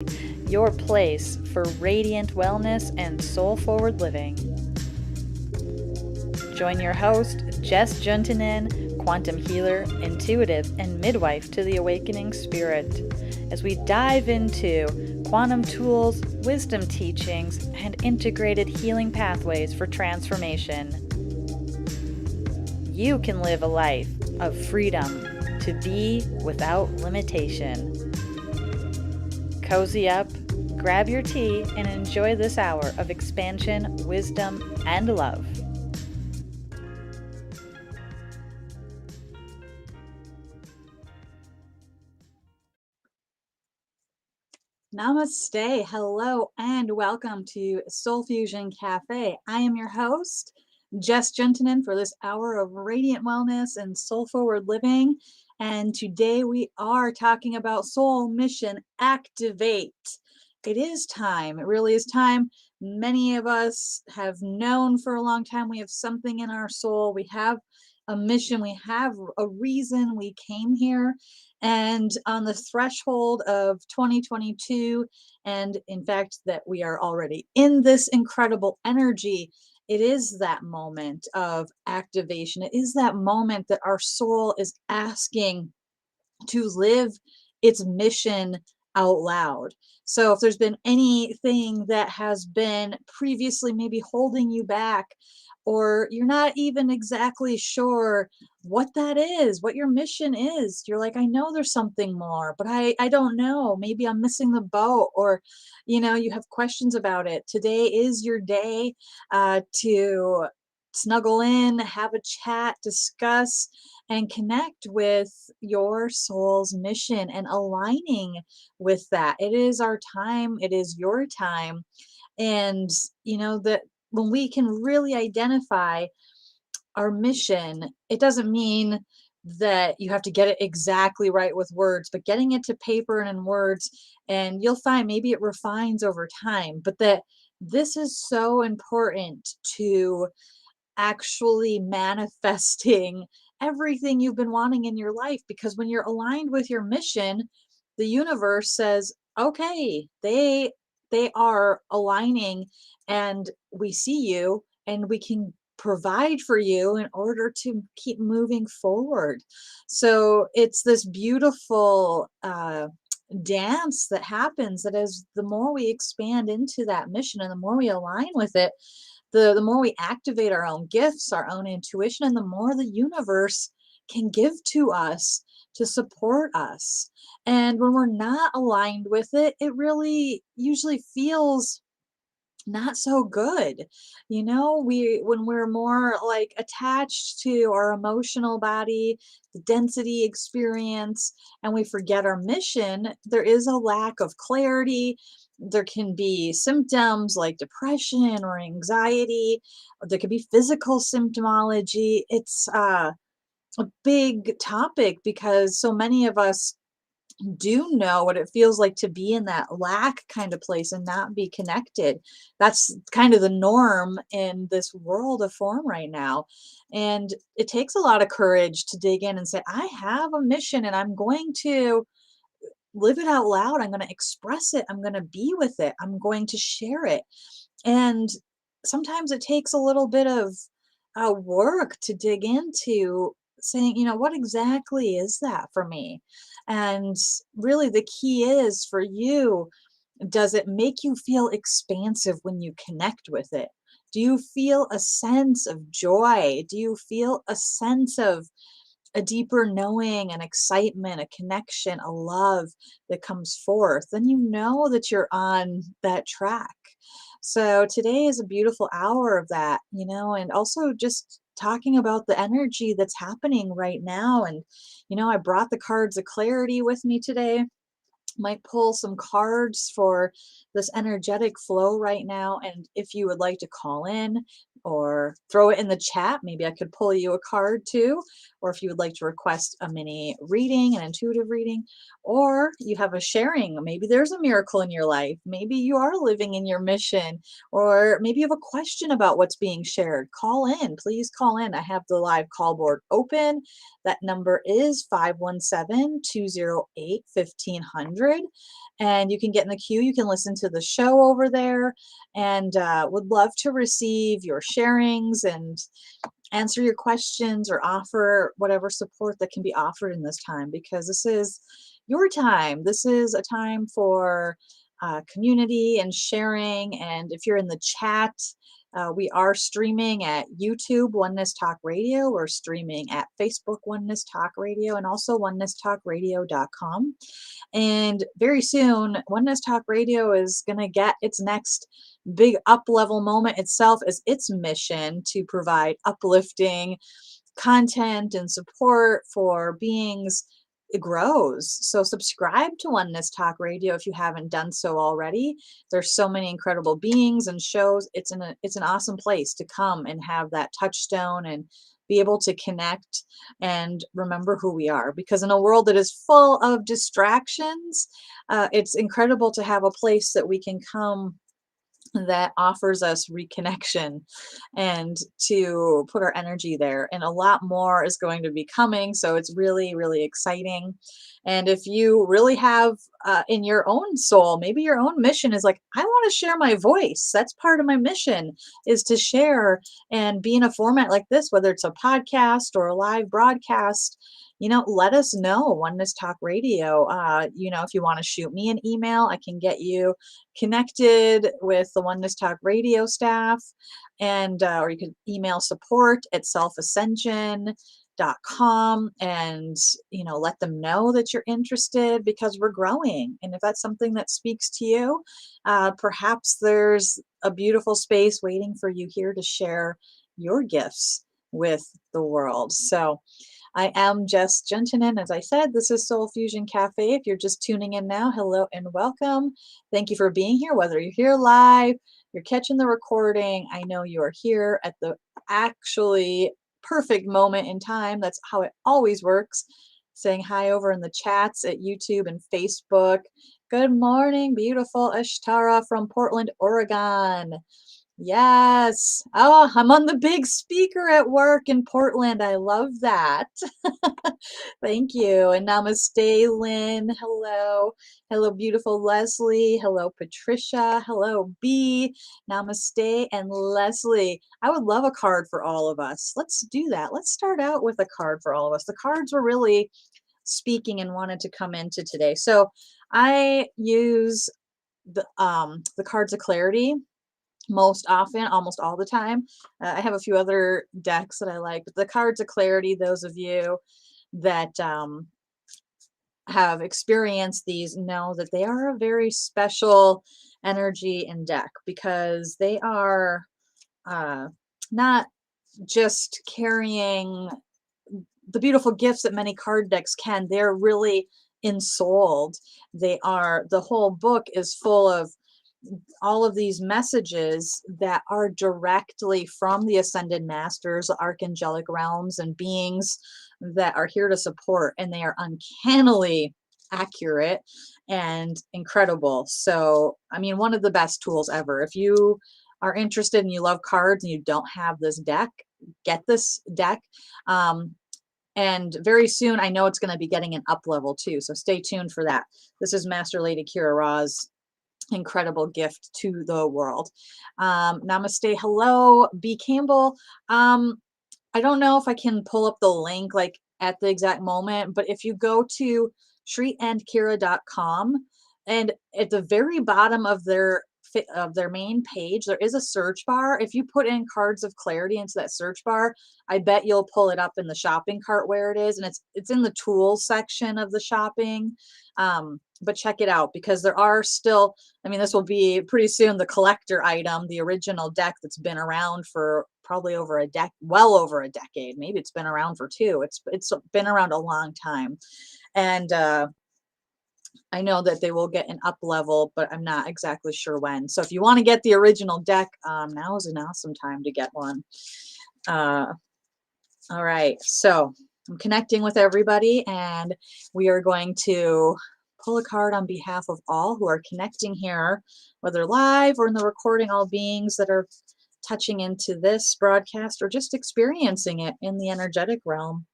your place for radiant wellness and soul-forward living. Join your host, Jess Juntunen, quantum healer, intuitive, and midwife to the awakening spirit, as we dive into quantum tools, wisdom teachings, and integrated healing pathways for transformation. You can live a life of freedom to be without limitation. Cozy up, grab your tea, and enjoy this hour of expansion, wisdom, and love. Namaste, hello, and welcome to Soul Fusion Cafe. I am your host, Jess Juntunen, for this hour of radiant wellness and soul-forward living. And today we are talking about soul mission activate. It is time. It really is time. Many of us have known for a long time we have something in our soul. We have a mission. We have a reason we came here. And on the threshold of 2022, and in fact, that we are already in this incredible energy, it is that moment of activation. It is that moment that our soul is asking to live its mission out loud. So if there's been anything that has been previously maybe holding you back, or you're not even exactly sure what that is, what your mission is, you're like, I know there's something more, but I don't know. Maybe I'm missing the boat, or you have questions about it. Today is your day to snuggle in, have a chat, discuss, and connect with your soul's mission and aligning with that. It is our time, it is your time. And that when we can really identify our mission, it doesn't mean that you have to get it exactly right with words, but getting it to paper and in words, and you'll find maybe it refines over time, but that this is so important to actually manifesting everything you've been wanting in your life. Because when you're aligned with your mission, the universe says, okay, they are aligning, and we see you, and we can provide for you in order to keep moving forward. So it's this beautiful dance that happens, that as the more we expand into that mission and the more we align with it, the more we activate our own gifts, our own intuition, and the more the universe can give to us to support us. And when we're not aligned with it, it really usually feels not so good. When we're more like attached to our emotional body, the density experience, and we forget our mission, there is a lack of clarity. There can be symptoms like depression or anxiety, or there could be physical symptomology. It's a big topic because so many of us do know what it feels like to be in that lack kind of place and not be connected. That's kind of the norm in this world of form right now. And it takes a lot of courage to dig in and say, I have a mission and I'm going to live it out loud. I'm going to express it. I'm going to be with it. I'm going to share it. And sometimes it takes a little bit of work to dig into saying, what exactly is that for me? And really, the key is for you, does it make you feel expansive when you connect with it? Do you feel a sense of joy? Do you feel a sense of a deeper knowing, an excitement, a connection, a love that comes forth? Then you know that you're on that track. So today is a beautiful hour of that, and also just talking about the energy that's happening right now. And, I brought the cards of clarity with me today. Might pull some cards for this energetic flow right now. And if you would like to call in or throw it in the chat, maybe I could pull you a card too. Or if you would like to request a mini reading, an intuitive reading, or you have a sharing, maybe there's a miracle in your life. Maybe you are living in your mission, or maybe you have a question about what's being shared. Call in, please call in. I have the live call board open. That number is 517-208-1500. and you can get in the queue. You can listen to the show over there, and would love to receive your sharings and answer your questions or offer whatever support that can be offered in this time, because this is your time. This is a time for community and sharing. And if you're in the chat, we are streaming at YouTube Oneness Talk Radio. We're streaming at Facebook Oneness Talk Radio, and also onenesstalkradio.com. And very soon, Oneness Talk Radio is going to get its next big up level moment itself, as its mission to provide uplifting content and support for beings. It grows. So subscribe to Oneness Talk Radio if you haven't done so already. There's so many incredible beings and shows. It's an awesome place to come and have that touchstone and be able to connect and remember who we are. Because in a world that is full of distractions, it's incredible to have a place that we can come that offers us reconnection and to put our energy there. And a lot more is going to be coming. So it's really, really exciting. And if you really have in your own soul, maybe your own mission is like, I want to share my voice. That's part of my mission, is to share and be in a format like this, whether it's a podcast or a live broadcast. Let us know. Oneness Talk Radio. If you want to shoot me an email, I can get you connected with the Oneness Talk Radio staff, and or you can email support@selfascension.com, and let them know that you're interested, because we're growing. And if that's something that speaks to you, perhaps there's a beautiful space waiting for you here to share your gifts with the world. So I am Jess Juntunen. As I said, this is Soul Fusion Cafe. If you're just tuning in now, hello and welcome. Thank you for being here, whether you're here live, you're catching the recording. I know you are here at the actually perfect moment in time. That's how it always works. Saying hi over in the chats at YouTube and Facebook. Good morning, beautiful Ashtara from Portland, Oregon. Yes. Oh, I'm on the big speaker at work in Portland. I love that. Thank you. And namaste, Lynn. Hello. Hello, beautiful Leslie. Hello, Patricia. Hello, B. Namaste. And Leslie, I would love a card for all of us. Let's do that. Let's start out with a card for all of us. The cards were really speaking and wanted to come into today. So I use the cards of clarity most often, almost all the time. I have a few other decks that I like, but the cards of clarity, those of you that have experienced these know that they are a very special energy and deck, because they are not just carrying the beautiful gifts that many card decks can. They're really ensouled. The whole book is full of all of these messages that are directly from the ascended masters, archangelic realms, and beings that are here to support, and they are uncannily accurate and incredible. So, I mean, one of the best tools ever. If you are interested and you love cards and you don't have this deck, get this deck. And very soon, I know it's going to be getting an up level too. So stay tuned for that. This is Master Lady Kira Ra's incredible gift to the world. Namaste. Hello, B. Campbell. I don't know if I can pull up the link like at the exact moment, but if you go to shriandkira.com, and at the very bottom of their main page, there is a search bar. If you put in cards of clarity into that search bar, I bet you'll pull it up in the shopping cart where it is, and it's in the tools section of the shopping. But check it out, because there are still, I mean, this will be pretty soon the collector item, the original deck that's been around for probably well over a decade. Maybe it's been around for two. It's been around a long time. And I know that they will get an up level, but I'm not exactly sure when. So if you want to get the original deck, now is an awesome time to get one. All right. So I'm connecting with everybody, and we are going to pull a card on behalf of all who are connecting here, whether live or in the recording, all beings that are touching into this broadcast or just experiencing it in the energetic realm.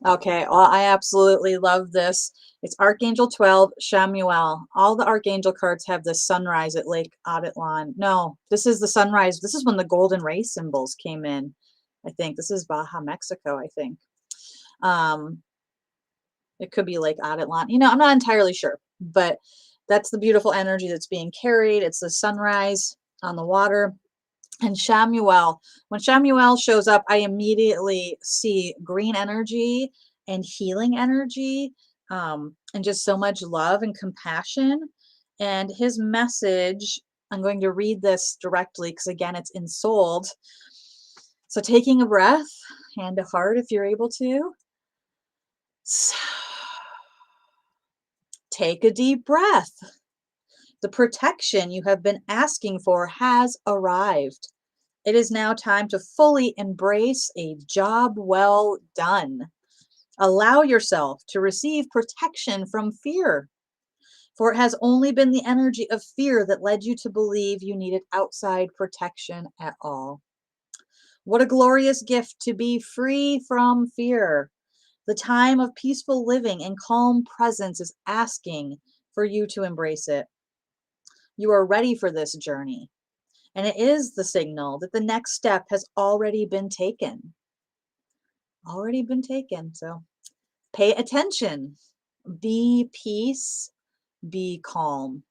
Okay, well, I absolutely love this. It's Archangel 12, Shamuel. All the Archangel cards have this sunrise at Lake Atitlan. No, this is the sunrise. This is when the golden ray symbols came in. I think this is Baja, Mexico, I think. Um, it could be Lake Atitlan. I'm not entirely sure, but that's the beautiful energy that's being carried. It's the sunrise on the water. And Shamuel, when Shamuel shows up, I immediately see green energy and healing energy, and just so much love and compassion. And his message, I'm going to read this directly because, again, it's ensouled. So, taking a breath, hand to heart if you're able to. Take a deep breath. The protection you have been asking for has arrived. It is now time to fully embrace a job well done. Allow yourself to receive protection from fear, for it has only been the energy of fear that led you to believe you needed outside protection at all. What a glorious gift to be free from fear. The time of peaceful living and calm presence is asking for you to embrace it. You are ready for this journey, and it is the signal that the next step has already been taken. Already been taken. So pay attention, be peace, be calm.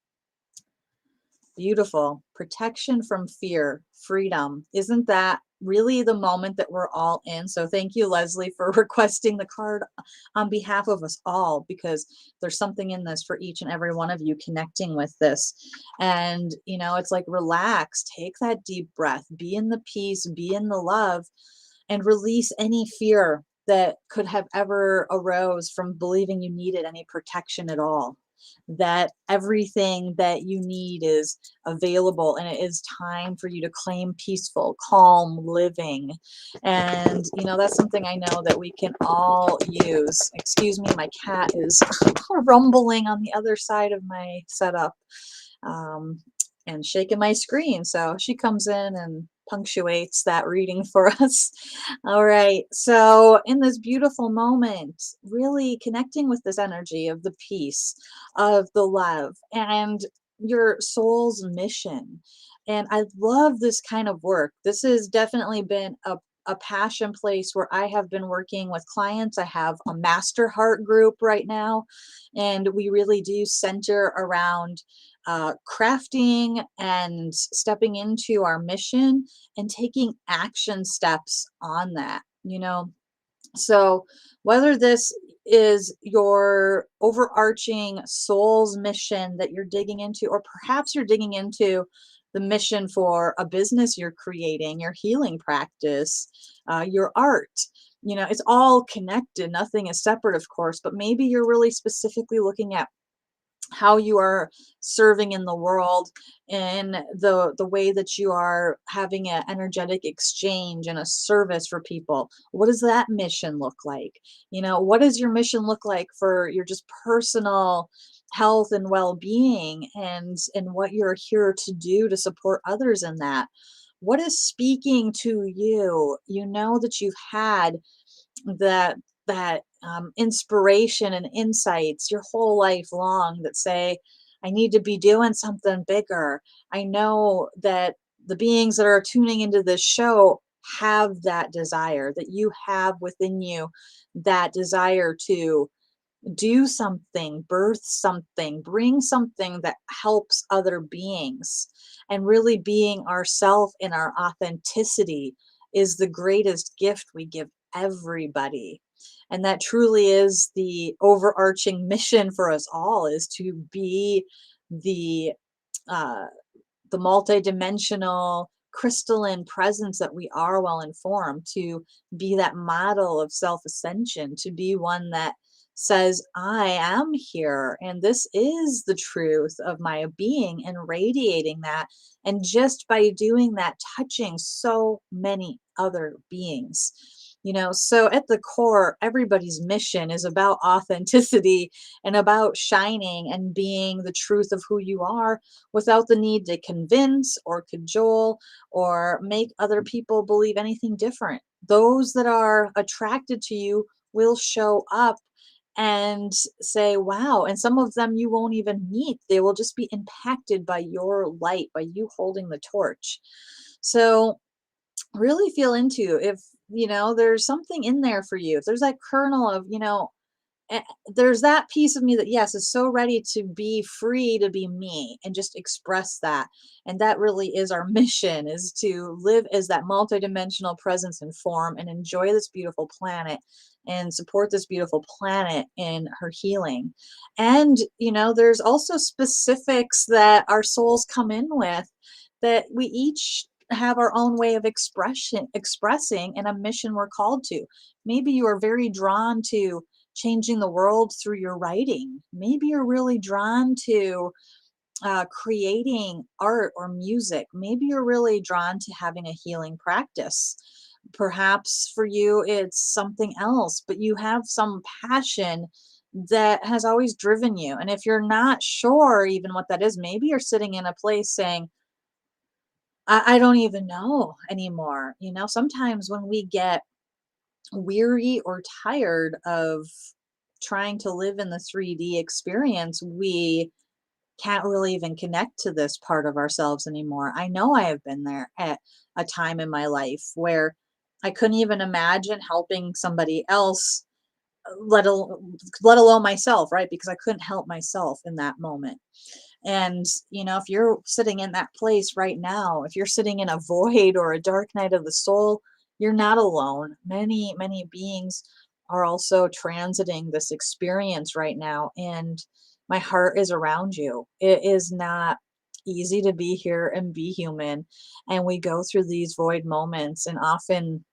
Beautiful. Protection from fear, freedom. Isn't that really the moment that we're all in? So thank you, Leslie, for requesting the card on behalf of us all, because there's something in this for each and every one of you connecting with this. And, it's like, relax, take that deep breath, be in the peace, be in the love, and release any fear that could have ever arose from believing you needed any protection at all. That everything that you need is available, and it is time for you to claim peaceful, calm living. And that's something I know that we can all use. Excuse me, my cat is rumbling on the other side of my setup, um, and shaking my screen. So she comes in and punctuates that reading for us. All right. So, in this beautiful moment, really connecting with this energy of the peace, of the love, and your soul's mission. And I love this kind of work. This has definitely been a passion place where I have been working with clients. I have a master heart group right now, and we really do center around crafting and stepping into our mission and taking action steps on that. So, whether this is your overarching soul's mission that you're digging into, or perhaps you're digging into the mission for a business you're creating, your healing practice, your art. It's all connected. Nothing is separate, of course, but maybe you're really specifically looking at how you are serving in the world, in the way that you are having an energetic exchange and a service for people. What does that mission look like? What does your mission look like for your just personal health and well-being, and what you're here to do to support others in that? What is speaking to you? That you've had that inspiration and insights your whole life long that say, I need to be doing something bigger. I know that the beings that are tuning into this show have that desire, that you have within you that desire to do something, birth something, bring something that helps other beings. And really being ourself in our authenticity is the greatest gift we give everybody. And that truly is the overarching mission for us all, is to be the uh, the multidimensional crystalline presence that we are, well informed, to be that model of self ascension, to be one that says, I am here and this is the truth of my being, and radiating that. And just by doing that, touching so many other beings. So at the core, everybody's mission is about authenticity and about shining and being the truth of who you are, without the need to convince or cajole or make other people believe anything different. Those that are attracted to you will show up and say, wow. And some of them you won't even meet. They will just be impacted by your light, by you holding the torch. So really feel into if, there's something in there for you. If there's that kernel of, eh, there's that piece of me that, yes, is so ready to be free to be me and just express that. And that really is our mission, is to live as that multidimensional presence and form and enjoy this beautiful planet and support this beautiful planet in her healing. And, there's also specifics that our souls come in with that we each have our own way of expressing and a mission we're called to. Maybe you are very drawn to changing the world through your writing. Maybe you're really drawn to creating art or music. Maybe you're really drawn to having a healing practice. Perhaps for you, it's something else, but you have some passion that has always driven you. And if you're not sure even what that is, maybe you're sitting in a place saying, I don't even know anymore. Sometimes when we get weary or tired of trying to live in the 3D experience, we can't really even connect to this part of ourselves anymore. I know I have been there at a time in my life where I couldn't even imagine helping somebody else, let alone myself, right? Because I couldn't help myself in that moment. And, if you're sitting in that place right now, if you're sitting in a void or a dark night of the soul, you're not alone. Many, many beings are also transiting this experience right now. And my heart is around you. It is not easy to be here and be human. And we go through these void moments, and often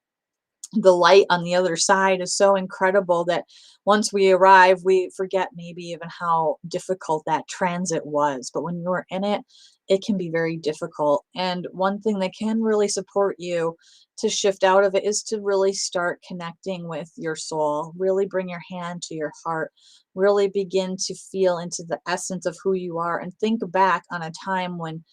the light on the other side is so incredible that once we arrive, we forget maybe even how difficult that transit was. But when you're in it, it can be very difficult. And one thing that can really support you to shift out of it is to really start connecting with your soul, really bring your hand to your heart, really begin to feel into the essence of who you are, and think back on a time when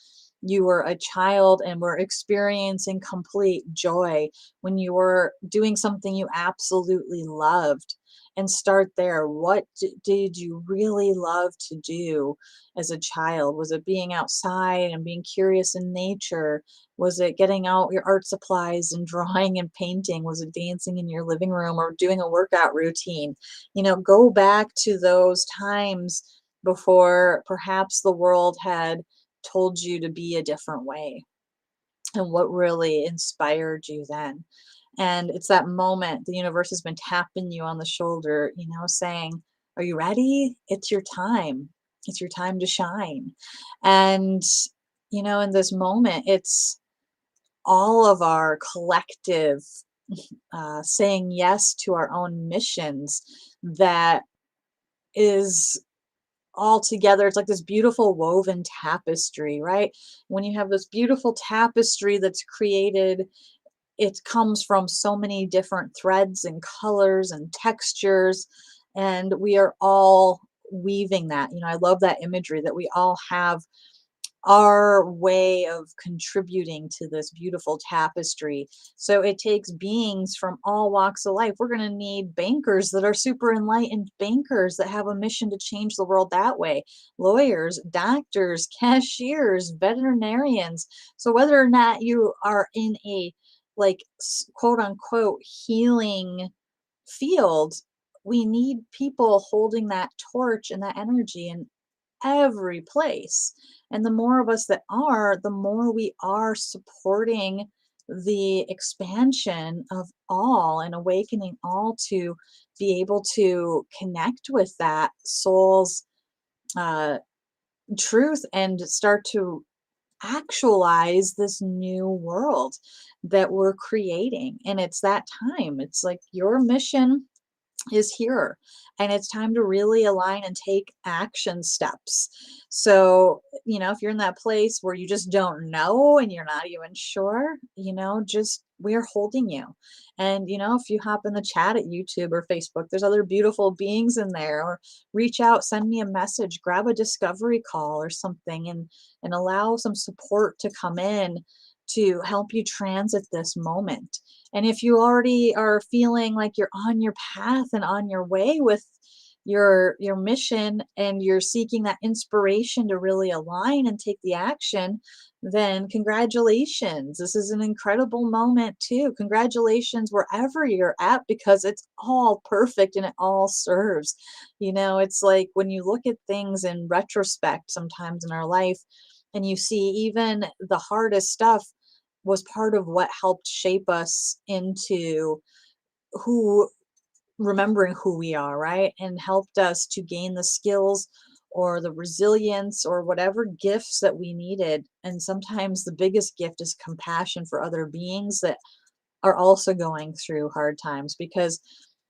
you were a child and were experiencing complete joy, when you were doing something you absolutely loved, and start there. What did you really love to do as a child? Was it being outside and being curious in nature? Was it getting out your art supplies and drawing and painting? Was it dancing in your living room or doing a workout routine? Go back to those times before perhaps the world had told you to be a different way, and what really inspired you then. And it's that moment the universe has been tapping you on the shoulder, saying, are you ready? It's your time. It's your time to shine. And in this moment, it's all of our collective saying yes to our own missions that is all together. It's like this beautiful woven tapestry, right? When you have this beautiful tapestry that's created, it comes from so many different threads and colors and textures, and we are all weaving that. I love that imagery that we all have our way of contributing to this beautiful tapestry. So it takes beings from all walks of life. We're going to need bankers that are super enlightened bankers that have a mission to change the world that way, lawyers, doctors, cashiers, veterinarians. So whether or not you are in a like quote unquote healing field, we need people holding that torch and that energy in every place. And the more of us that are, the more we are supporting the expansion of all and awakening all to be able to connect with that soul's uh, truth and start to actualize this new world that we're creating. And it's that time. It's like your mission is here, and it's time to really align and take action steps. So if you're in that place where you just don't know and you're not even sure, just we're holding you. And if you hop in the chat at YouTube or Facebook, there's other beautiful beings in there. Or reach out, send me a message, grab a discovery call or something, and allow some support to come in to help you transit this moment. And if you already are feeling like you're on your path and on your way with your mission, and you're seeking that inspiration to really align and take the action, then congratulations. This is an incredible moment too. Congratulations wherever you're at, because it's all perfect and it all serves. It's like when you look at things in retrospect sometimes in our life, and you see even the hardest stuff was part of what helped shape us into who remembering who we are, right? And helped us to gain the skills or the resilience or whatever gifts that we needed. And sometimes the biggest gift is compassion for other beings that are also going through hard times, because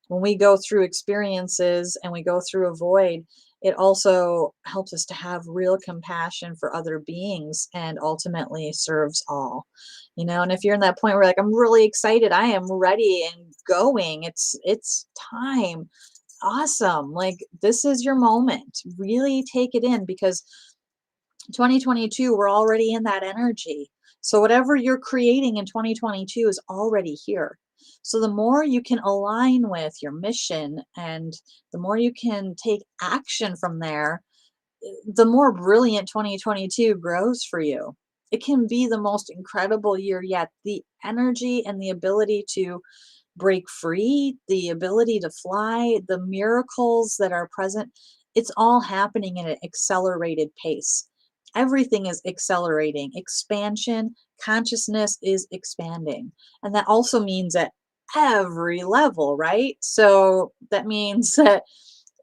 when we go through experiences and we go through a void, it also helps us to have real compassion for other beings and ultimately serves all. And if you're in that point where like, I'm really excited, I am ready and going, it's time. Awesome. Like, this is your moment. Really take it in, because 2022, we're already in that energy. So whatever you're creating in 2022 is already here. So the more you can align with your mission and the more you can take action from there, the more brilliant 2022 grows for you. It can be the most incredible year yet. The energy and the ability to break free, the ability to fly, the miracles that are present, it's all happening at an accelerated pace. Everything is accelerating. Expansion, consciousness is expanding. And that also means at every level, right? So that means that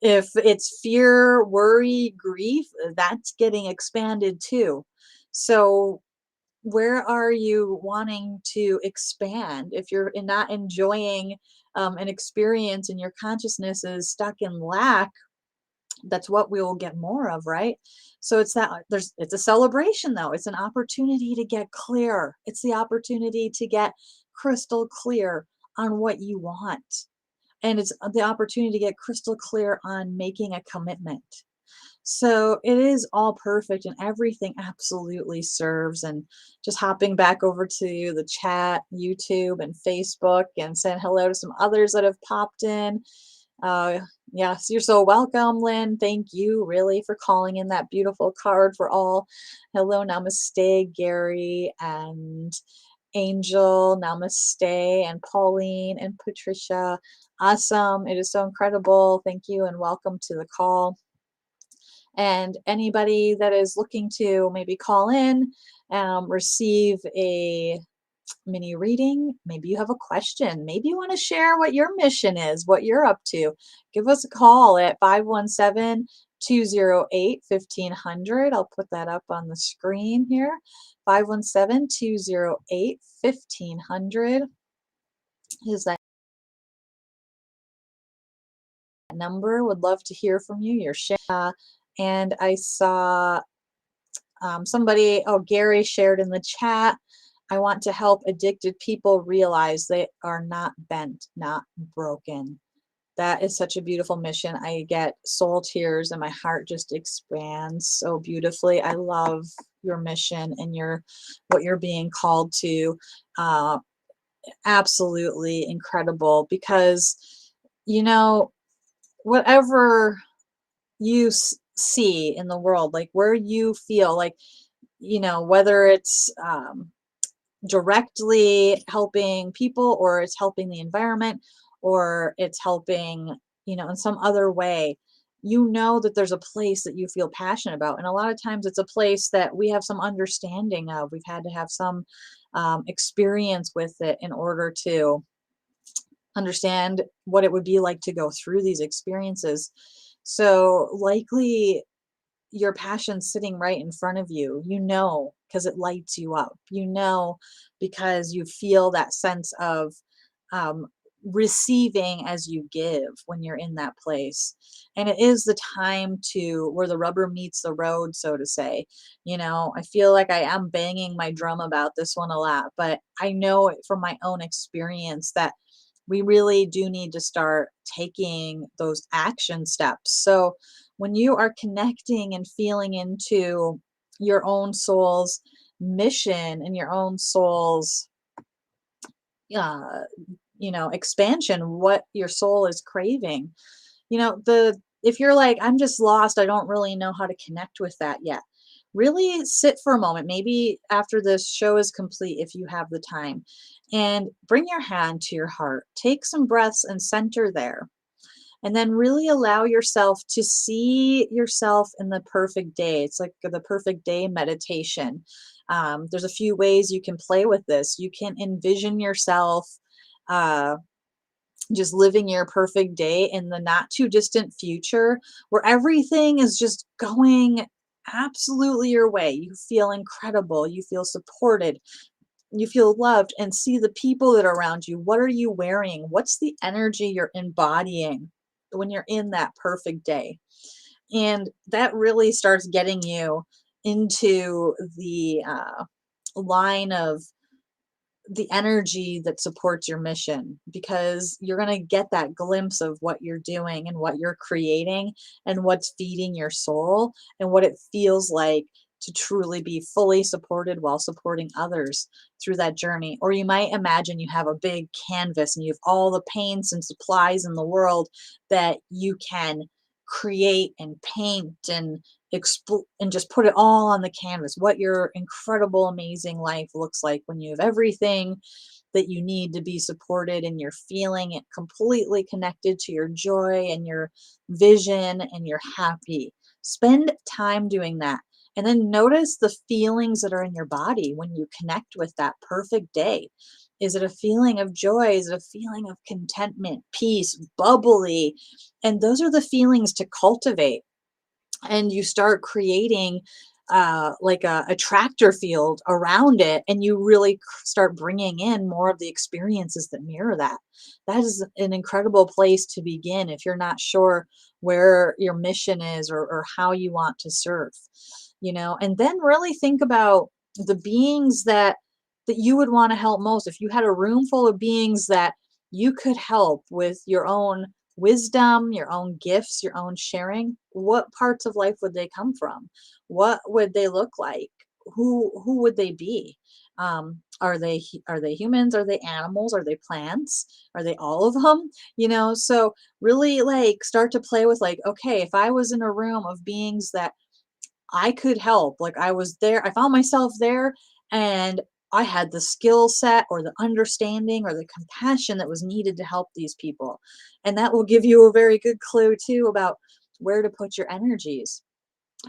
if it's fear, worry, grief, that's getting expanded too. So where are you wanting to expand? If you're not enjoying an experience and your consciousness is stuck in lack, that's what we will get more of, right? So it's a celebration though. It's an opportunity to get clear. It's the opportunity to get crystal clear on what you want. And it's the opportunity to get crystal clear on making a commitment. So it is all perfect and everything absolutely serves. And just hopping back over to the chat, YouTube and Facebook, and saying hello to some others that have popped in. Uh, yes, you're so welcome, Lynn. Thank you really for calling in that beautiful card for all. Hello, namaste, Gary and Angel, namaste, and Pauline and Patricia. Awesome. It is so incredible. Thank you and welcome to the call. And anybody that is looking to maybe call in, receive a mini reading, maybe you have a question, maybe you want to share what your mission is, what you're up to, give us a call at 517-208-1500. I'll put that up on the screen here. 517-208-1500 is that number. Would love to hear from you. Your share. And I saw somebody, Gary shared in the chat, I want to help addicted people realize they are not bent, not broken. That is such a beautiful mission. I get soul tears and my heart just expands so beautifully. I love your mission and what you're being called to. Absolutely incredible, because, whatever you see in the world, like where you feel like, whether it's directly helping people or it's helping the environment or it's helping, in some other way, that there's a place that you feel passionate about. And a lot of times it's a place that we have some understanding of. We've had to have some experience with it in order to understand what it would be like to go through these experiences. So likely your passion's sitting right in front of you, because it lights you up, because you feel that sense of receiving as you give when you're in that place. And it is the time to where the rubber meets the road, so to say. I feel like I am banging my drum about this one a lot, but I know from my own experience that we really do need to start taking those action steps. So when you are connecting and feeling into your own soul's mission and your own soul's uh, expansion, what your soul is craving. The if you're like, I'm just lost, I don't really know how to connect with that yet. Really sit for a moment, maybe after this show is complete, if you have the time, and bring your hand to your heart. Take some breaths and center there. And then really allow yourself to see yourself in the perfect day. It's like the perfect day meditation. There's a few ways you can play with this. You can envision yourself uh, just living your perfect day in the not too distant future where everything is just going absolutely your way. You feel incredible. You feel supported. You feel loved, and see the people that are around you. What are you wearing? What's the energy you're embodying when you're in that perfect day? And that really starts getting you into the line of the energy that supports your mission, because you're going to get that glimpse of what you're doing and what you're creating and what's feeding your soul and what it feels like to truly be fully supported while supporting others through that journey. Or you might imagine you have a big canvas and you have all the paints and supplies in the world that you can create and paint and and just put it all on the canvas, what your incredible amazing life looks like when you have everything that you need to be supported and you're feeling it completely connected to your joy and your vision and you're happy. Spend time doing that, and then notice the feelings that are in your body when you connect with that perfect day. Is it a feeling of joy? Is it a feeling of contentment, peace, bubbly? And those are the feelings to cultivate, and you start creating like a tractor field around it, and you really start bringing in more of the experiences that mirror that. That is an incredible place to begin if you're not sure where your mission is, or how you want to serve. And then really think about the beings that you would want to help most. If you had a room full of beings that you could help with your own wisdom, your own gifts, your own sharing, what parts of life would they come from? What would they look like? Who would they be? Are they humans? Are they animals? Are they plants? Are they all of them? So really like start to play with like, okay, if I was in a room of beings that I could help. Like I was there, I found myself there, and I had the skill set or the understanding or the compassion that was needed to help these people. And that will give you a very good clue too about where to put your energies.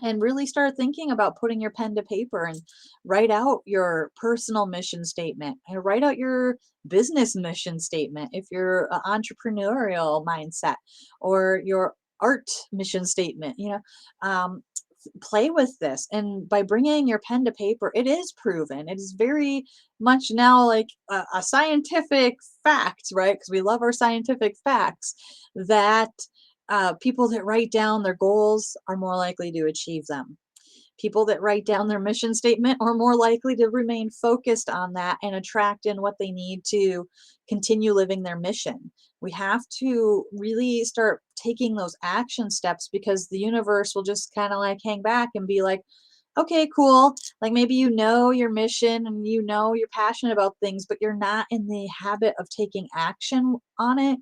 And really start thinking about putting your pen to paper and write out your personal mission statement and write out your business mission statement if you're an entrepreneurial mindset, or your art mission statement. Play with this, and by bringing your pen to paper, it is proven, it is very much now like a scientific fact, right? Because we love our scientific facts, that people that write down their goals are more likely to achieve them. People that write down their mission statement are more likely to remain focused on that and attract in what they need to continue living their mission. We have to really start taking those action steps, because the universe will just kind of like hang back and be like, okay, cool. Like maybe your mission and you're passionate about things, but you're not in the habit of taking action on it.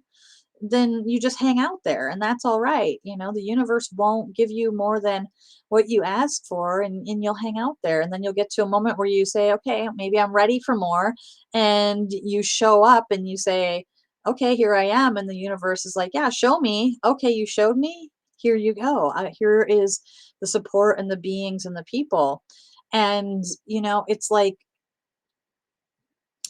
Then you just hang out there, and that's all right. The universe won't give you more than what you ask for, and you'll hang out there, and then you'll get to a moment where you say, okay, maybe I'm ready for more, and you show up and you say, okay, here I am, and the universe is like, yeah, show me. Okay, you showed me, here you go. Here is the support and the beings and the people. And it's like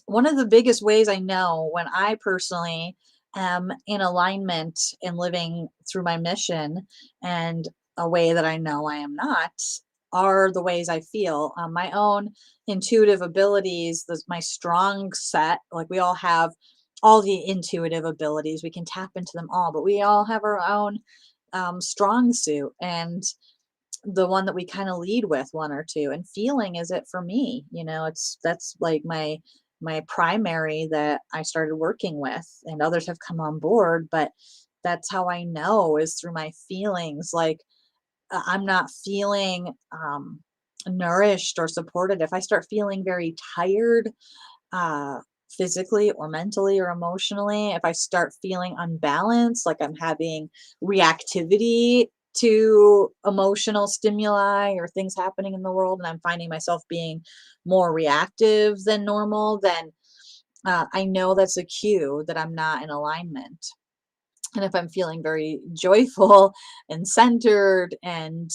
one of the biggest ways I know when I personally am in alignment and living through my mission, and a way that I know I am not, are the ways I feel. My own intuitive abilities, my strong set, like we all have all the intuitive abilities, we can tap into them all, but we all have our own strong suit. And the one that we kind of lead with, one or two, and feeling is it for me. That's like my primary that I started working with, and others have come on board, but that's how I know, is through my feelings. Like I'm not feeling nourished or supported, if I start feeling very tired, uh, physically or mentally or emotionally, if I start feeling unbalanced, like I'm having reactivity to emotional stimuli or things happening in the world, and I'm finding myself being more reactive than normal, then I know that's a cue that I'm not in alignment. And if I'm feeling very joyful and centered and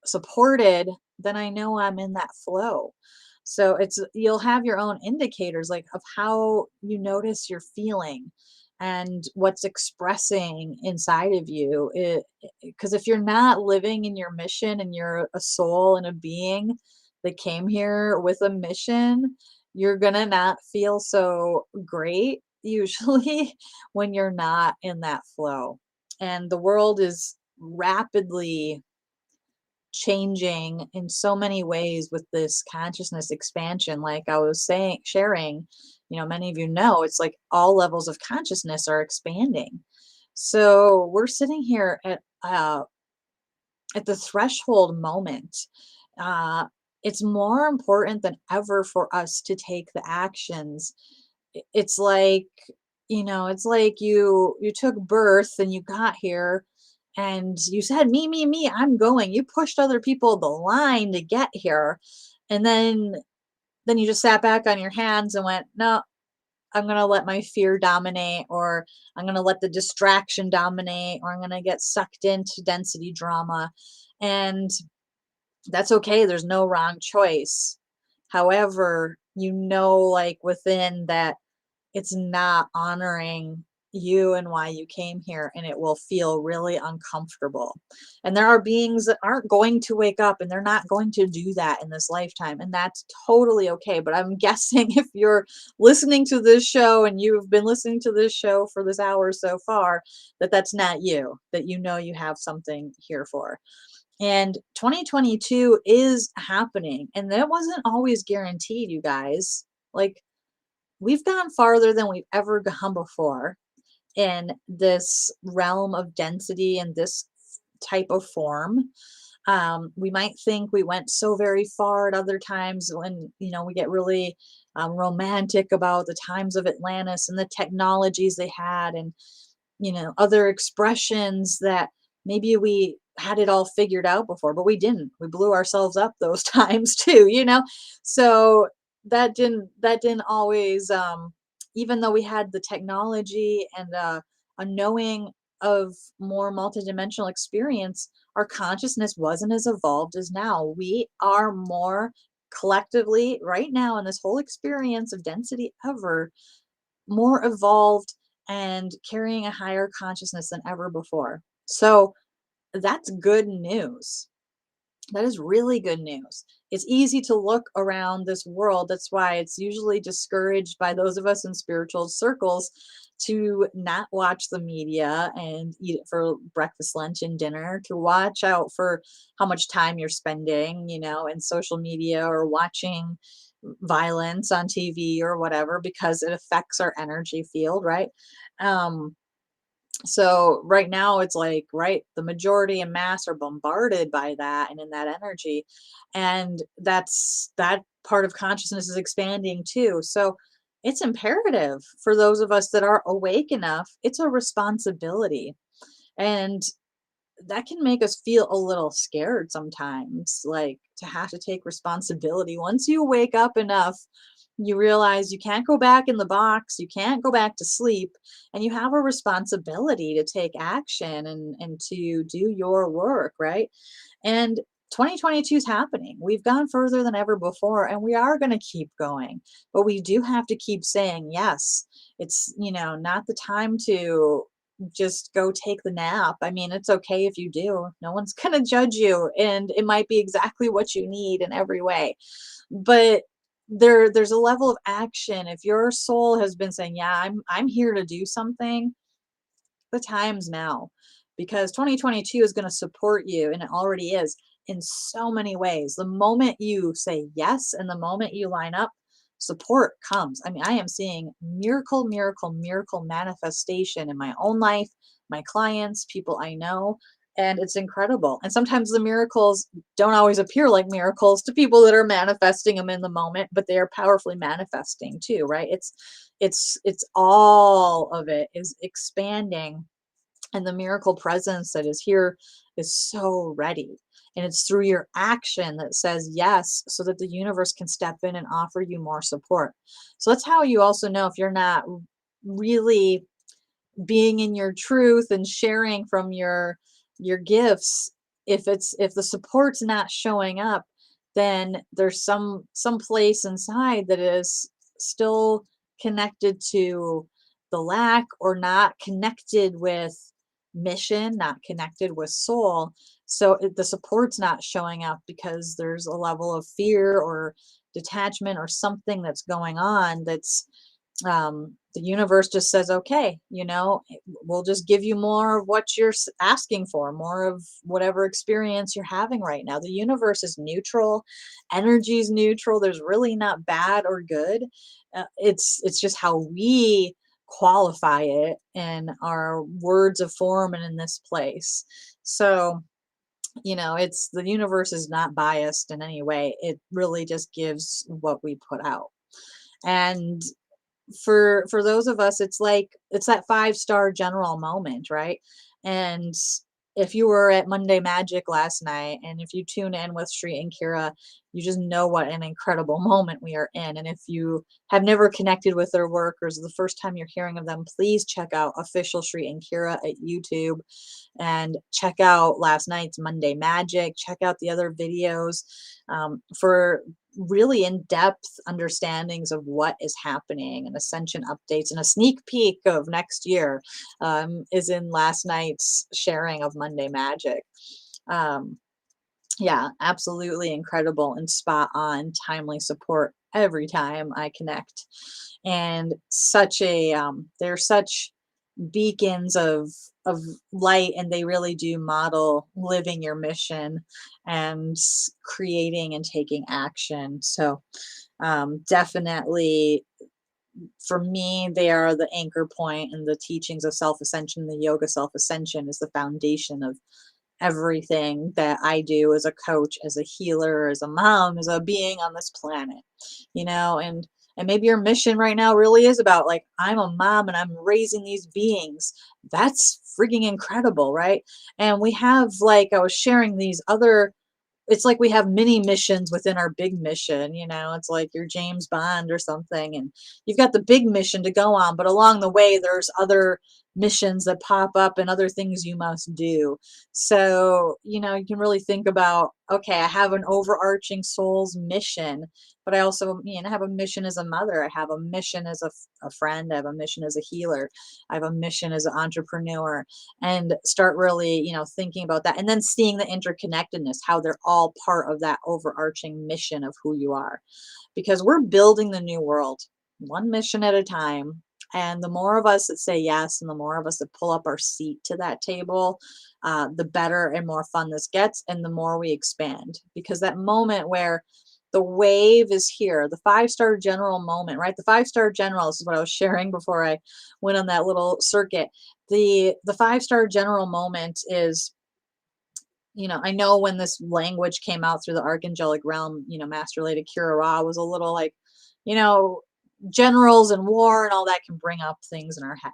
supported, then I know I'm in that flow. So you'll have your own indicators like of how you notice you're feeling and what's expressing inside of you. Because if you're not living in your mission and you're a soul and a being that came here with a mission, you're gonna not feel so great usually when you're not in that flow. And the world is rapidly changing in so many ways with this consciousness expansion. Like I was saying, sharing, many of you know, it's like all levels of consciousness are expanding. So we're sitting here at the threshold moment. Uh, it's more important than ever for us to take the actions. It's like, it's like you took birth and you got here and you said, me, I'm going. You pushed other people the line to get here. And then you just sat back on your hands and went, no, I'm going to let my fear dominate, or I'm going to let the distraction dominate, or I'm going to get sucked into density drama. And that's okay. There's no wrong choice. However, like within that, it's not honoring you and why you came here, and it will feel really uncomfortable. And there are beings that aren't going to wake up and they're not going to do that in this lifetime, and that's totally okay. But I'm guessing if you're listening to this show and you've been listening to this show for this hour so far, that that's not you, that you have something here for. And 2022 is happening, and that wasn't always guaranteed, you guys. Like, we've gone farther than we've ever gone before in this realm of density and this type of form. We might think we went so very far at other times when, we get really romantic about the times of Atlantis and the technologies they had, and other expressions that maybe we had it all figured out before, but we didn't. We blew ourselves up those times too. So that didn't always, even though we had the technology and a knowing of more multidimensional experience, our consciousness wasn't as evolved as now. We are more collectively right now in this whole experience of density ever more evolved and carrying a higher consciousness than ever before. So that's good news. That is really good news. It's easy to look around this world. That's why it's usually discouraged by those of us in spiritual circles to not watch the media and eat it for breakfast, lunch, and dinner, to watch out for how much time you're spending, in social media or watching violence on TV or whatever, because it affects our energy field, right? Um, so right now it's like, right, the majority and mass are bombarded by that and in that energy. And that part of consciousness is expanding too. So it's imperative for those of us that are awake enough. It's a responsibility. And that can make us feel a little scared sometimes, like to have to take responsibility. Once you wake up enough, you realize you can't go back in the box, you can't go back to sleep, and you have a responsibility to take action and to do your work, right? And 2022 is happening. We've gone further than ever before, and we are going to keep going. But we do have to keep saying yes. It's, not the time to just go take the nap. I mean, it's okay if you do. No one's going to judge you, and it might be exactly what you need in every way. But there's a level of action. If your soul has been saying, "Yeah, I'm here to do something," the time's now, because 2022 is going to support you, and it already is in so many ways. The moment you say yes and the moment you line up, support comes. I mean, I am seeing miracle, miracle, miracle manifestation in my own life, my clients, people I know. And it's incredible. And sometimes the miracles don't always appear like miracles to people that are manifesting them in the moment, but they are powerfully manifesting too, right? It's all of it is expanding, and the miracle presence that is here is so ready. And it's through your action that says yes, so that the universe can step in and offer you more support. So that's how you also know if you're not really being in your truth and sharing from your gifts. If the support's not showing up, then there's some place inside that is still connected to the lack, or not connected with mission, not connected with soul. So the support's not showing up because there's a level of fear or detachment or something that's going on, that's the universe just says, okay, we'll just give you more of what you're asking for, more of whatever experience you're having right now. The universe is neutral, energy is neutral. There's really not bad or good. It's just how we qualify it in our words of form and in this place. So, it's the universe is not biased in any way. It really just gives what we put out. And for those of us, it's like it's that 5-star general moment, right? And if you were at Monday Magic last night, and if you tune in with Sri and Kira, you just know what an incredible moment we are in. And if you have never connected with their work, or is the first time you're hearing of them, please check out official Sri and Kira at YouTube, and check out last night's Monday Magic. Check out the other videos for really in-depth understandings of what is happening, and ascension updates, and a sneak peek of next year is in last night's sharing of Monday Magic. Um, yeah, absolutely incredible and spot on, timely support every time I connect. And they're such beacons of light, and they really do model living your mission and creating and taking action. So definitely for me, they are the anchor point, and the teachings of self ascension, the yoga self ascension is the foundation of everything that I do as a coach, as a healer, as a mom, as a being on this planet. And maybe your mission right now really is about, like, I'm a mom and I'm raising these beings. That's freaking incredible, right? And we have, like I was sharing, these other, it's like we have mini missions within our big mission. It's like you're James Bond or something, and you've got the big mission to go on, but along the way there's other missions that pop up and other things you must do. So you can really think about, okay, I have an overarching soul's mission, but I also have a mission as a mother, I have a mission as a friend, I have a mission as a healer, I have a mission as an entrepreneur. And start really thinking about that, and then seeing the interconnectedness, how they're all part of that overarching mission of who you are, because we're building the new world one mission at a time. And the more of us that say yes, and the more of us that pull up our seat to that table, the better and more fun this gets, and the more we expand. Because that moment where the wave is here, the 5-star general moment, right? The 5-star general, this is what I was sharing before I went on that little circuit. The 5-star general moment is, I know when this language came out through the archangelic realm, Master Lady Kira Ra was a little like, you know, generals and war and all that can bring up things in our head.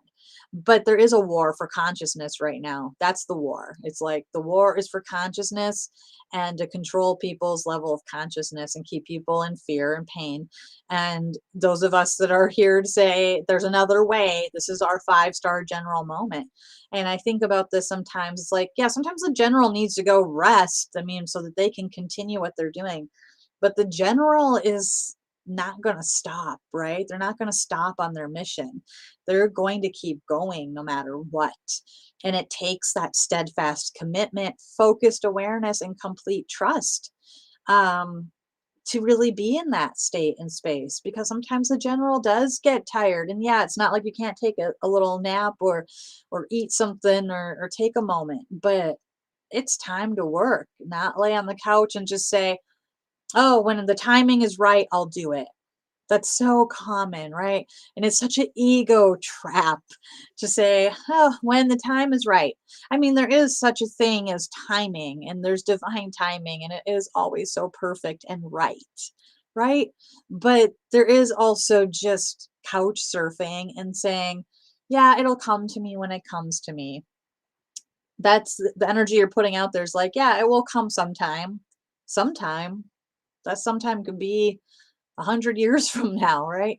But there is a war for consciousness right now. That's the war. It's like the war is for consciousness, and to control people's level of consciousness and keep people in fear and pain. And those of us that are here to say there's another way, this is our 5-star general moment. And I think about this sometimes. It's like, yeah, sometimes the general needs to go rest. I mean, so that they can continue what they're doing. But the general is not going to stop, right? They're not going to stop on their mission. They're going to keep going no matter what. And it takes that steadfast commitment, focused awareness, and complete trust um, to really be in that state and space, because sometimes the general does get tired. And yeah, it's not like you can't take a little nap or eat something or take a moment, but it's time to work, not lay on the couch and just say, oh, when the timing is right, I'll do it. That's so common, right? And it's such an ego trap to say, oh, when the time is right. I mean, there is such a thing as timing, and there's divine timing, and it is always so perfect and right, right? But there is also just couch surfing and saying, yeah, it'll come to me when it comes to me. That's the energy you're putting out there is like, yeah, it will come sometime. Sometime. That sometime could be 100 years from now, right?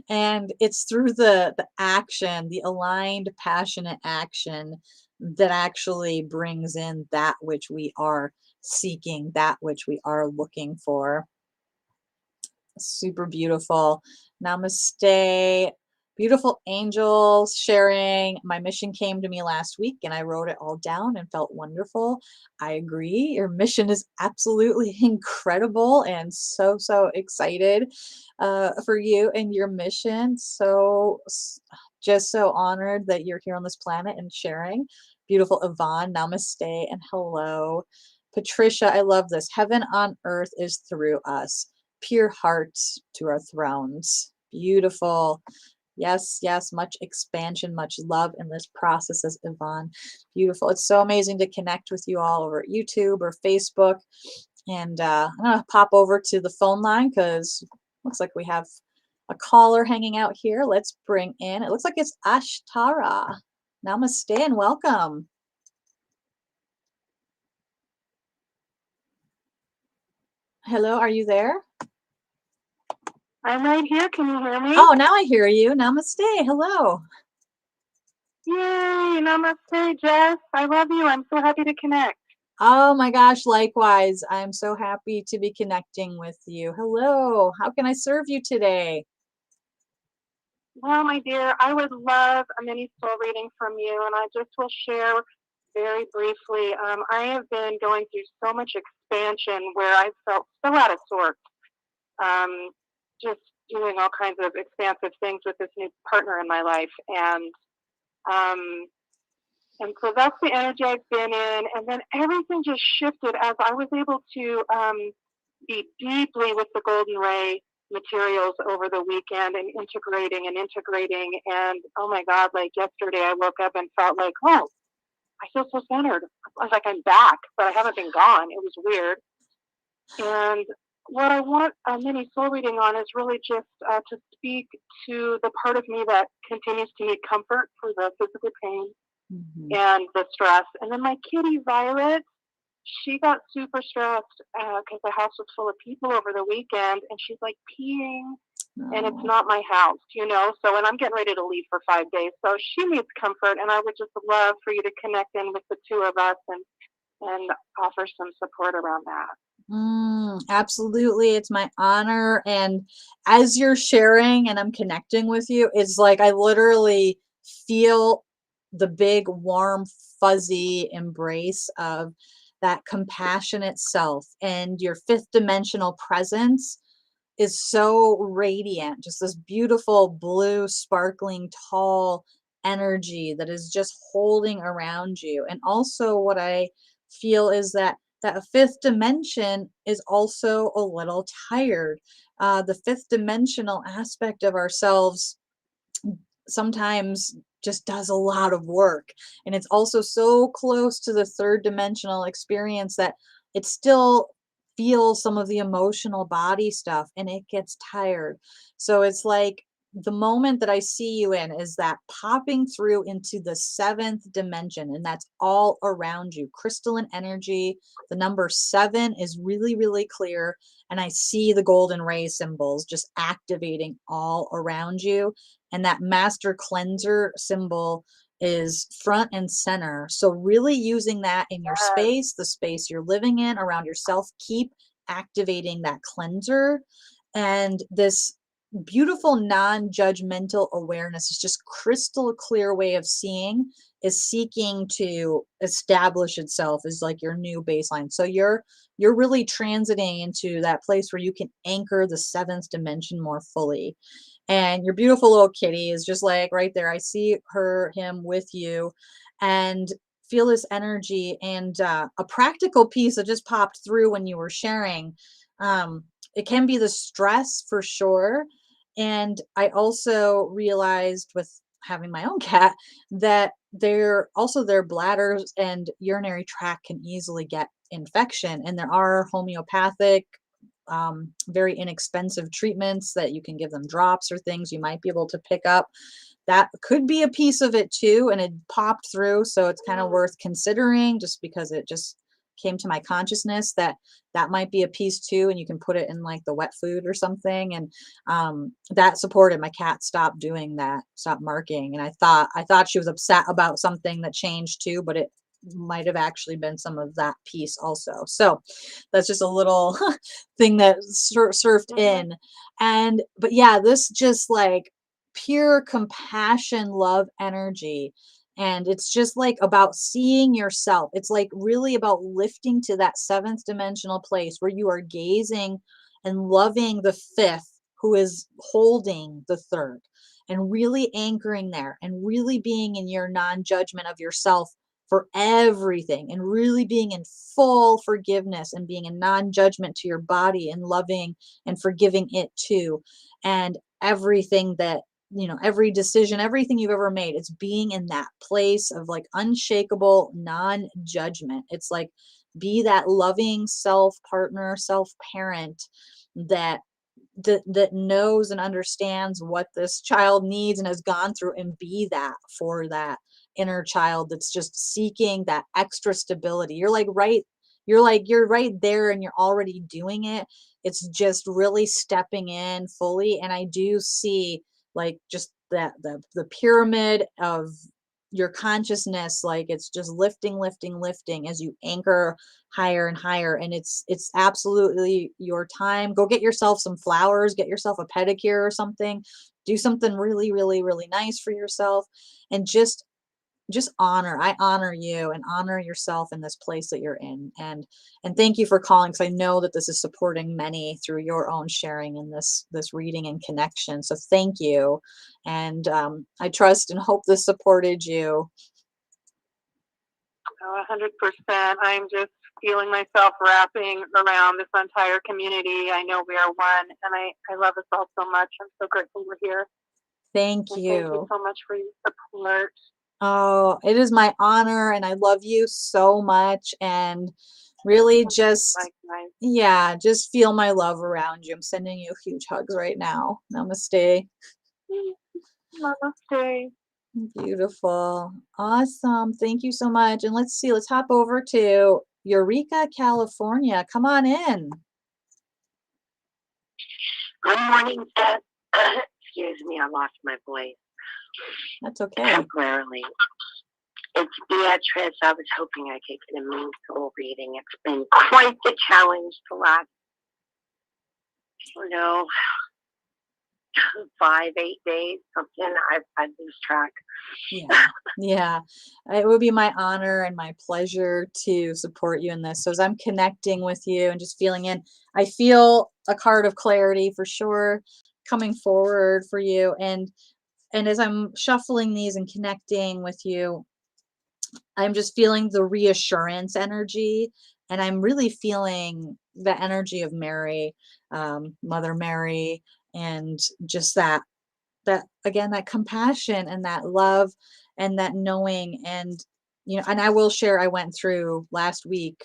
And it's through the action, the aligned, passionate action that actually brings in that which we are seeking, that which we are looking for. Super beautiful. Namaste. Beautiful angels sharing. My mission came to me last week and I wrote it all down and felt wonderful. I agree. Your mission is absolutely incredible and so, so excited for you and your mission. Just so honored that you're here on this planet and sharing. Beautiful Yvonne. Namaste and hello. Patricia, I love this. Heaven on earth is through us, pure hearts to our thrones. Beautiful. Yes, yes, much expansion, much love in this process, says Yvonne. Beautiful. It's so amazing to connect with you all over YouTube or Facebook. And I'm going to pop over to the phone line because looks like we have a caller hanging out here. Let's bring in, it looks like it's Ashtara. Namaste and welcome. Hello, are you there? I'm right here. Can you hear me? Oh, now I hear you. Namaste. Hello. Yay! Namaste, Jess. I love you. I'm so happy to connect. Oh my gosh, likewise. I'm so happy to be connecting with you. Hello. How can I serve you today? Well, my dear, I would love a mini soul reading from you, and I just will share very briefly. I have been going through so much expansion where I felt so out of sorts, um, just doing all kinds of expansive things with this new partner in my life, um, and so that's the energy I've been in. And then everything just shifted as I was able to be deeply with the golden ray materials over the weekend and integrating and integrating. And oh my God, like yesterday I woke up and felt like, oh, I feel so centered. I was like, I'm back, but I haven't been gone. It was weird. And what I want a mini soul reading on is really just to speak to the part of me that continues to need comfort for the physical pain and the stress. And then my kitty Violet, she got super stressed because the house was full of people over the weekend, and she's like peeing, and it's not my house, you know. So, and I'm getting ready to leave for 5 days, so she needs comfort, and I would just love for you to connect in with the two of us and offer some support around that. Absolutely. It's my honor. And as you're sharing and I'm connecting with you, it's like I literally feel the big, warm, fuzzy embrace of that compassionate self and your fifth dimensional presence is so radiant, just this beautiful blue, sparkling, tall energy that is just holding around you. And also, what I feel is that that fifth dimension is also a little tired. The fifth dimensional aspect of ourselves sometimes just does a lot of work. And it's also so close to the third dimensional experience that it still feels some of the emotional body stuff and it gets tired. So it's like the moment that I see you in is that popping through into the seventh dimension, and that's all around you. Crystalline energy, the number seven is really, really clear. And I see the golden ray symbols just activating all around you, and that master cleanser symbol is front and center. So really using that in your space, the space you're living in around yourself, keep activating that cleanser. And this beautiful non-judgmental awareness is just crystal clear way of seeing, is seeking to establish itself as like your new baseline. So you're really transiting into that place where you can anchor the seventh dimension more fully. And your beautiful little kitty is just like right there. I see him with you, and feel this energy. And a practical piece that just popped through when you were sharing. It can be the stress for sure. And I also realized with having my own cat that their bladders and urinary tract can easily get infection. And there are homeopathic, very inexpensive treatments that you can give them, drops or things you might be able to pick up. That could be a piece of it too, and it popped through, so it's kind of worth considering just because it just came to my consciousness that that might be a piece too, and you can put it in like the wet food or something. And that supported. My cat stopped doing that, stopped marking, and I thought she was upset about something that changed too, but it might have actually been some of that piece also. So that's just a little thing that surfed Mhm. in. And but yeah, this just like pure compassion, love energy. And it's just like about seeing yourself. It's like really about lifting to that seventh dimensional place where you are gazing and loving the fifth who is holding the third, and really anchoring there and really being in your non judgment of yourself for everything, and really being in full forgiveness and being in non judgment to your body and loving and forgiving it too. And everything that, every decision, everything you've ever made, it's being in that place of like unshakable non-judgment. It's like be that loving self partner, self parent that that knows and understands what this child needs and has gone through, and be that for that inner child that's just seeking that extra stability. You're right there, and you're already doing it. It's just really stepping in fully. And I do see like just that the pyramid of your consciousness, like it's just lifting, lifting, lifting as you anchor higher and higher. And it's absolutely your time. Go get yourself some flowers, get yourself a pedicure or something, do something really, really, really nice for yourself. And just honor, I honor you and honor yourself in this place that you're in. And thank you for calling, because I know that this is supporting many through your own sharing in this reading and connection. So thank you. And I trust and hope this supported you. Oh, 100%. I'm just feeling myself wrapping around this entire community. I know we are one, and I love us all so much. I'm so grateful we're here. Thank And thank you you. so much for your support. Oh, it is my honor, and I love you so much. And really just, Likewise. yeah, just feel my love around you. I'm sending you huge hugs right now. Namaste. Namaste. Beautiful. Awesome. Thank you so much. And let's see, let's hop over to Eureka, California. Come on in. Good morning, Beth. Excuse me, I lost my voice That's okay. temporarily. It's Beatrice. I was hoping I could get a moon soul reading. It's been quite the challenge the last, you know, 5, 8 days, something. I lose track. Yeah. Yeah. It would be my honor and my pleasure to support you in this. So as I'm connecting with you and just feeling in, I feel a card of clarity for sure coming forward for you. And as I'm shuffling these and connecting with you, I'm just feeling the reassurance energy, and I'm really feeling the energy of Mary, Mother Mary, and just that again, that compassion and that love and that knowing. And and I will share, I went through last week,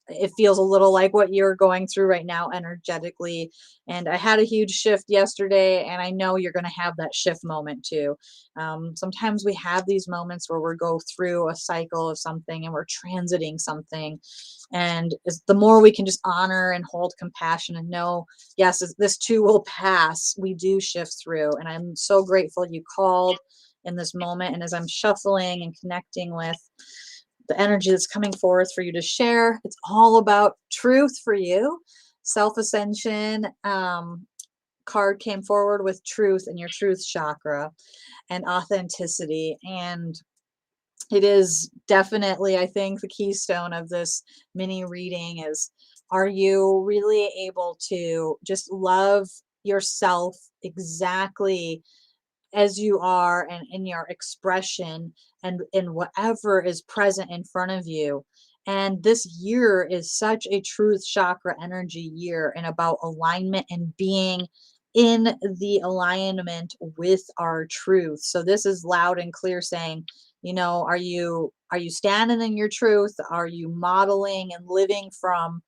it feels a little like what you're going through right now energetically. And I had a huge shift yesterday, and I know you're going to have that shift moment too. Sometimes we have these moments where we go through a cycle of something and we're transiting something, and the more we can just honor and hold compassion and know, yes, this too will pass. We do shift through. And I'm so grateful you called in this moment. And as I'm shuffling and connecting with the energy that's coming forth for you to share, it's all about truth for you. Self Ascension card came forward with truth and your truth chakra and authenticity. And it is definitely, I think, the keystone of this mini reading is, are you really able to just love yourself exactly as you are, and in your expression, and in whatever is present in front of you. And this year is such a truth chakra energy year, and about alignment and being in the alignment with our truth. So this is loud and clear saying, are you standing in your truth? Are you modeling and living from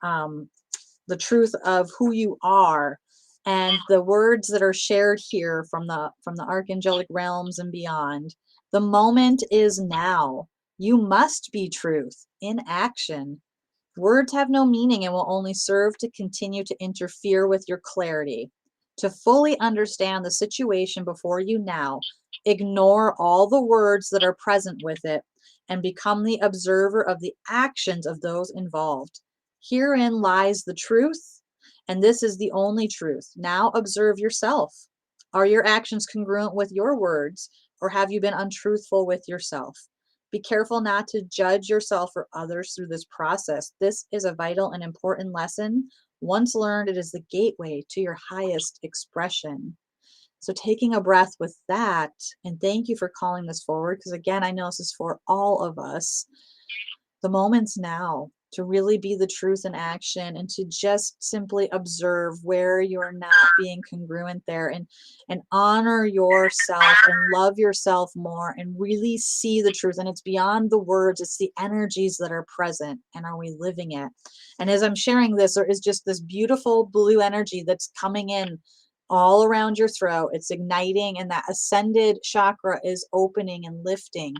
the truth of who you are? And the words that are shared here from the archangelic realms and beyond, the moment is now. You must be truth in action. Words have no meaning and will only serve to continue to interfere with your clarity. To fully understand the situation before you now, ignore all the words that are present with it and become the observer of the actions of those involved. Herein lies the truth, and this is the only truth. Now observe yourself. Are your actions congruent with your words, or have you been untruthful with yourself? Be careful not to judge yourself or others through this process. This is a vital and important lesson. Once learned, it is the gateway to your highest expression. So taking a breath with that, and thank you for calling this forward, because again, I know this is for all of us. The moment's now to really be the truth in action and to just simply observe where you're not being congruent there, and honor yourself and love yourself more and really see the truth. And it's beyond the words, it's the energies that are present, and are we living it? And as I'm sharing this, there is just this beautiful blue energy that's coming in all around your throat. It's igniting, and that ascended chakra is opening and lifting.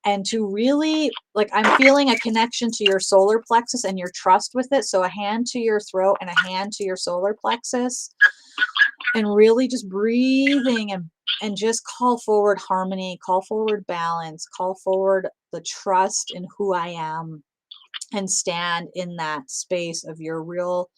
And to really, like, I'm feeling a connection to your solar plexus and your trust with it. So a hand to your throat and a hand to your solar plexus, and really just breathing and just call forward harmony, call forward balance, call forward the trust in who I am, and stand in that space of your real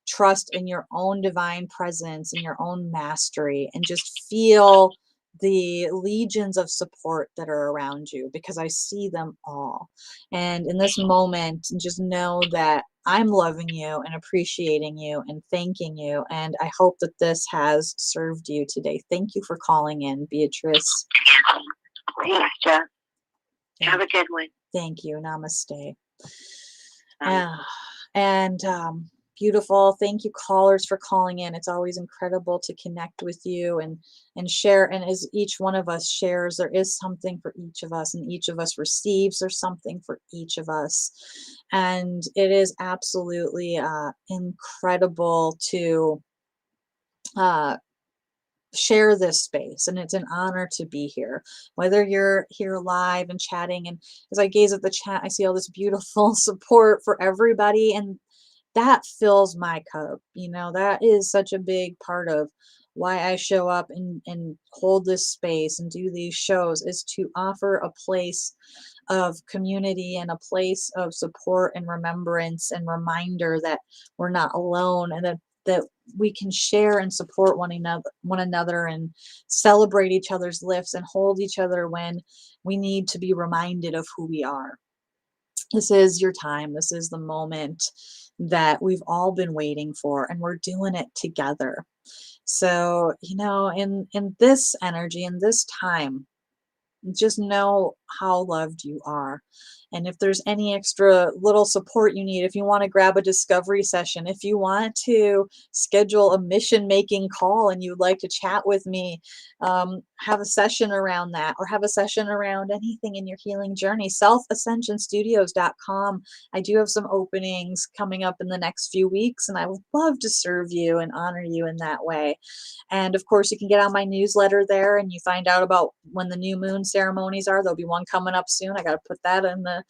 trust in your own divine presence and your own mastery, and just feel the legions of support that are around you, because I see them all. And in this moment, just know that I'm loving you and appreciating you and thanking you. And I hope that this has served you today. Thank you for calling in, Beatrice. Thanks, Jeff. Have a good one. Thank you. Namaste. And beautiful. Thank you, callers, for calling in. It's always incredible to connect with you and share. And as each one of us shares, there is something for each of us, and each of us receives. There's something for each of us. And it is absolutely incredible to share this space, and it's an honor to be here, whether you're here live and chatting. And as I gaze at the chat, I see all this beautiful support for everybody, and that fills my cup. That is such a big part of why I show up and hold this space and do these shows, is to offer a place of community and a place of support and remembrance and reminder that we're not alone, and that we can share and support one another and celebrate each other's lifts and hold each other when we need to be reminded of who we are. This is your time. This is the moment that we've all been waiting for, and we're doing it together. So, in this energy, in this time, just know how loved you are. And if there's any extra little support you need, if you want to grab a discovery session, if you want to schedule a mission making call and you'd like to chat with me, have a session around that, or have a session around anything in your healing journey, selfascensionstudios.com. I do have some openings coming up in the next few weeks, and I would love to serve you and honor you in that way. And of course, you can get on my newsletter there, and you find out about when the new moon ceremonies are. There'll be one coming up soon. I got to put that in the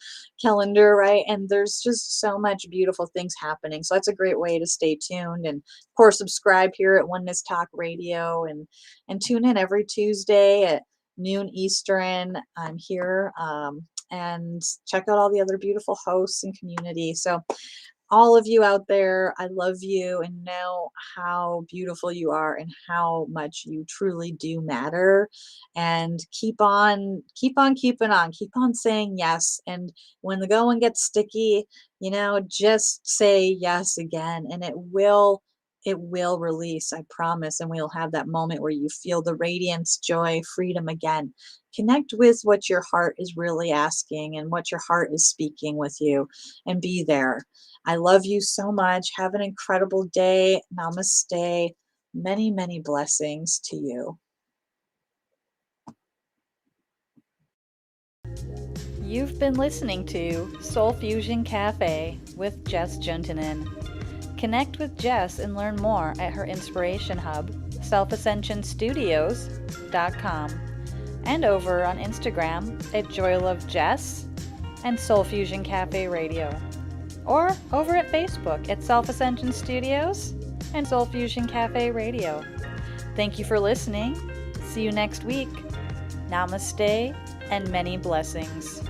calendar, right? And there's just so much beautiful things happening. So that's a great way to stay tuned. And of course, subscribe here at Oneness Talk Radio, and tune in every Tuesday at noon Eastern. I'm here, and check out all the other beautiful hosts and community. So all of you out there, I love you, and know how beautiful you are and how much you truly do matter. And keep on keeping on, keep on saying yes. And when the going gets sticky, just say yes again, and it will release, I promise. And we'll have that moment where you feel the radiance, joy, freedom again. Connect with what your heart is really asking and what your heart is speaking with you, and be there. I love you so much. Have an incredible day. Namaste. Many, many blessings to you. You've been listening to Soul Fusion Cafe with Jess Juntunen. Connect with Jess and learn more at her inspiration hub, selfascensionstudios.com, and over on Instagram at JoyLoveJess and Soul Fusion Cafe Radio, or over at Facebook at Self Ascension Studios and Soul Fusion Cafe Radio. Thank you for listening. See you next week. Namaste and many blessings.